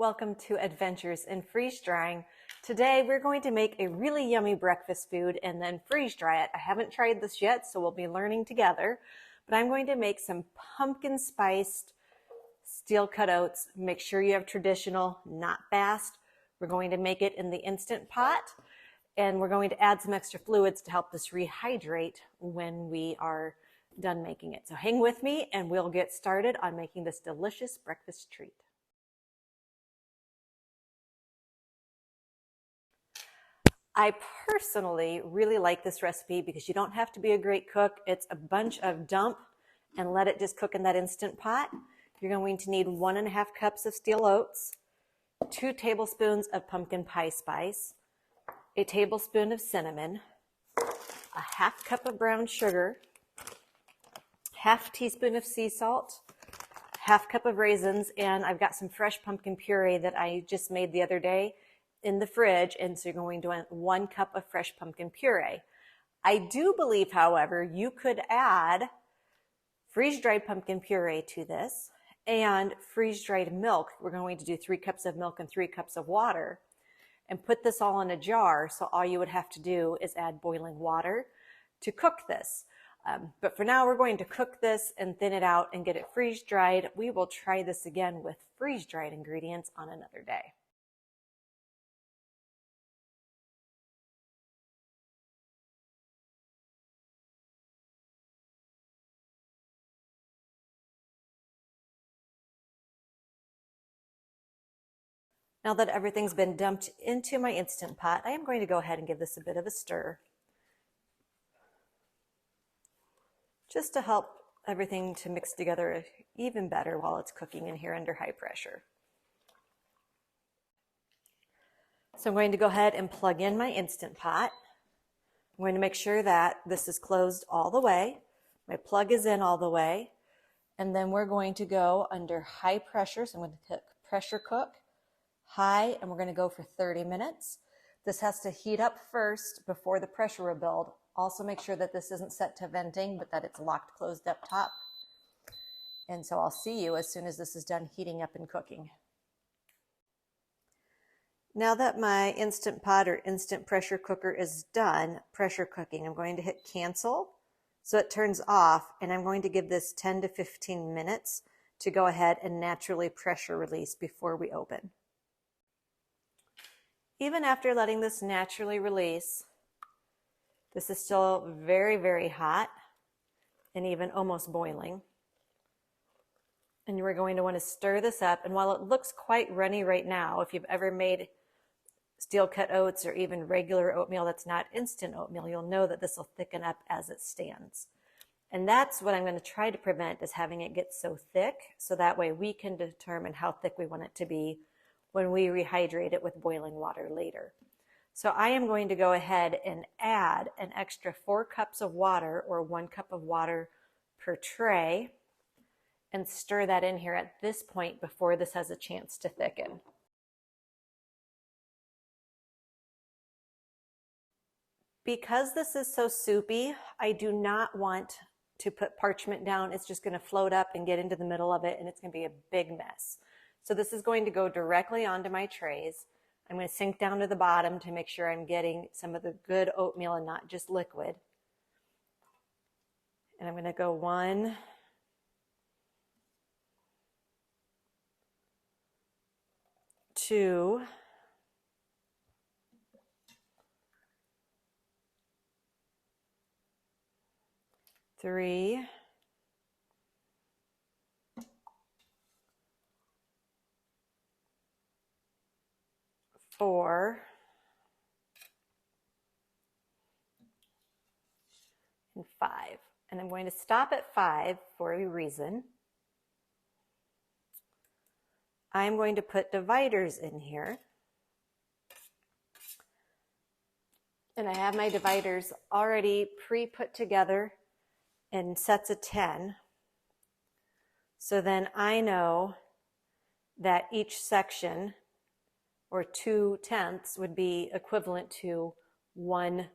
Welcome to Adventures in Freeze Drying. Today we're going to make a really yummy breakfast food and then freeze dry it. I haven't tried this yet, so we'll be learning together. But I'm going to make some pumpkin spiced steel cut oats. Make sure you have traditional, not fast. We're going to make it in the Instant Pot, and we're going to add some extra fluids to help this rehydrate when we are done making it. So hang with me and we'll get started on making this delicious breakfast treat. I personally really like this recipe because you don't have to be a great cook. It's a bunch of dump and let it just cook in that Instant Pot. You're going to need 1.5 cups of steel oats, 2 tablespoons of pumpkin pie spice, a tablespoon of cinnamon, a 1/2 cup of brown sugar, 1/2 teaspoon of sea salt, 1/2 cup of raisins, and I've got some fresh pumpkin puree that I just made the other day in the fridge, and so you're going to want 1 cup of fresh pumpkin puree. I do believe, however, you could add freeze-dried pumpkin puree to this and freeze-dried milk. We're going to do 3 cups of milk and 3 cups of water and put this all in a jar, so all you would have to do is add boiling water to cook this. But for now, we're going to cook this and thin it out and get it freeze-dried. We will try this again with freeze-dried ingredients on another day. Now that everything's been dumped into my Instant Pot, I am going to go ahead and give this a bit of a stir, just to help everything to mix together even better while it's cooking in here under high pressure. So I'm going to go ahead and plug in my Instant Pot. I'm going to make sure that this is closed all the way. My plug is in all the way. And then we're going to go under high pressure. So I'm going to pressure cook high, and we're going to go for 30 minutes. This has to heat up first before the pressure will build. Also make sure that this isn't set to venting, but that it's locked closed up top. And so I'll see you as soon as this is done heating up and cooking. Now that my Instant Pot or instant pressure cooker is done pressure cooking, I'm going to hit cancel so it turns off, and I'm going to give this 10 to 15 minutes to go ahead and naturally pressure release before we open. Even after letting this naturally release, this is still very, very hot and even almost boiling. And you are going to want to stir this up. And while it looks quite runny right now, if you've ever made steel cut oats or even regular oatmeal that's not instant oatmeal, you'll know that this will thicken up as it stands. And that's what I'm going to try to prevent, is having it get so thick, so that way we can determine how thick we want it to be when we rehydrate it with boiling water later. So I am going to go ahead and add an extra 4 cups of water, or 1 cup of water per tray, and stir that in here at this point before this has a chance to thicken. Because this is so soupy, I do not want to put parchment down. It's just going to float up and get into the middle of it, and it's going to be a big mess. So this is going to go directly onto my trays. I'm going to sink down to the bottom to make sure I'm getting some of the good oatmeal and not just liquid. And I'm going to go 1, 2, 3, 4, and 5. And I'm going to stop at 5 for a reason. I'm going to put dividers in here. And I have my dividers already pre-put together in sets of 10. So then I know that each section, or 2/10, would be equivalent to 1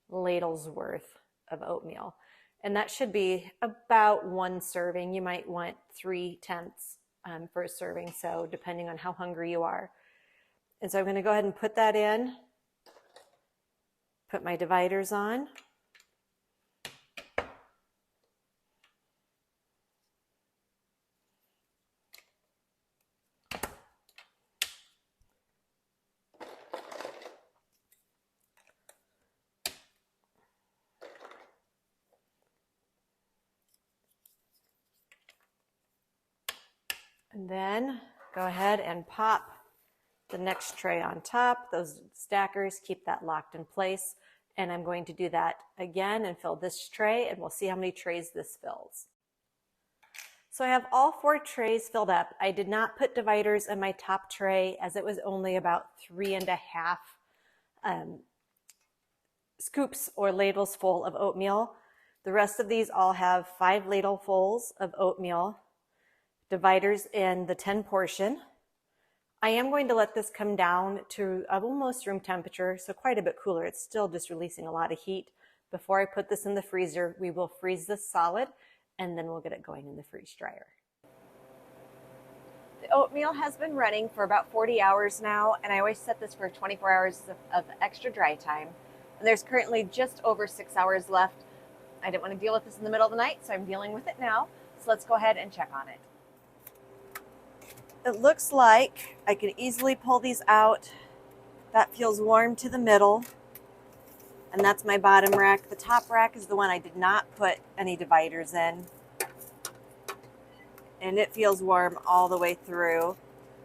ladle's worth of oatmeal. And that should be about 1 serving. You might want 3/10 for a serving, so depending on how hungry you are. And so I'm going to go ahead and put that in, put my dividers on. And then go ahead and pop the next tray on top. Those stackers, keep that locked in place. And I'm going to do that again and fill this tray, and we'll see how many trays this fills. So I have all 4 trays filled up. I did not put dividers in my top tray as it was only about 3.5 scoops or ladles full of oatmeal. The rest of these all have 5 ladlefuls of oatmeal, dividers in the 10 portion. I am going to let this come down to almost room temperature, so quite a bit cooler. It's still just releasing a lot of heat. Before I put this in the freezer, we will freeze this solid, and then we'll get it going in the freeze dryer. The oatmeal has been running for about 40 hours now, and I always set this for 24 hours of extra dry time. And there's currently just over 6 hours left. I didn't want to deal with this in the middle of the night, so I'm dealing with it now. So let's go ahead and check on it. It looks like I can easily pull these out. That feels warm to the middle, and that's my bottom rack. The top rack is the one I did not put any dividers in, and it feels warm all the way through.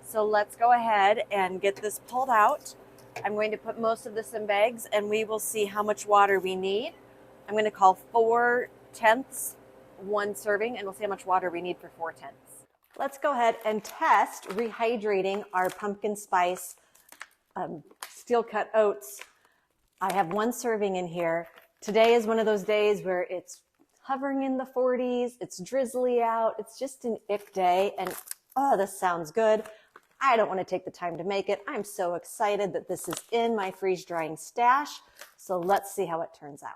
So let's go ahead and get this pulled out. I'm going to put most of this in bags, and we will see how much water we need. I'm going to call 4/10 1 serving, and we'll see how much water we need for 4/10. Let's go ahead and test rehydrating our pumpkin spice steel cut oats. I have 1 serving in here. Today is one of those days where it's hovering in the 40s. It's drizzly out. It's just an ick day. And oh, this sounds good. I don't want to take the time to make it. I'm so excited that this is in my freeze drying stash. So let's see how it turns out.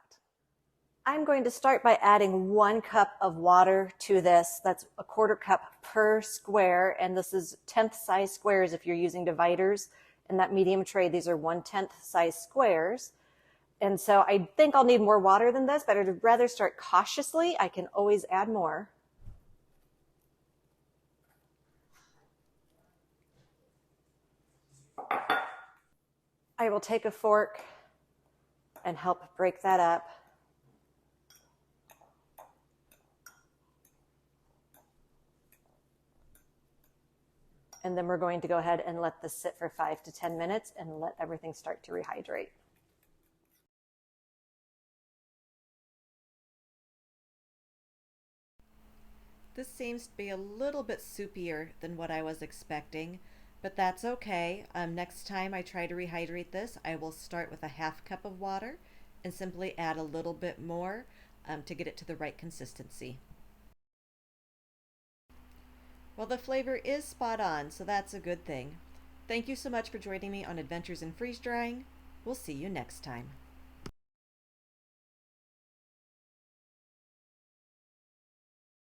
I'm going to start by adding 1 cup of water to this. That's 1/4 cup per square, and this is 10th size squares if you're using dividers. In that medium tray, these are 1/10 size squares. And so I think I'll need more water than this, but I'd rather start cautiously. I can always add more. I will take a fork and help break that up. And then we're going to go ahead and let this sit for 5 to 10 minutes and let everything start to rehydrate. This seems to be a little bit soupier than what I was expecting, but that's okay. Next time I try to rehydrate this, I will start with a 1/2 cup of water and simply add a little bit more to get it to the right consistency. Well, the flavor is spot on, so that's a good thing. Thank you so much for joining me on Adventures in Freeze Drying. We'll see you next time.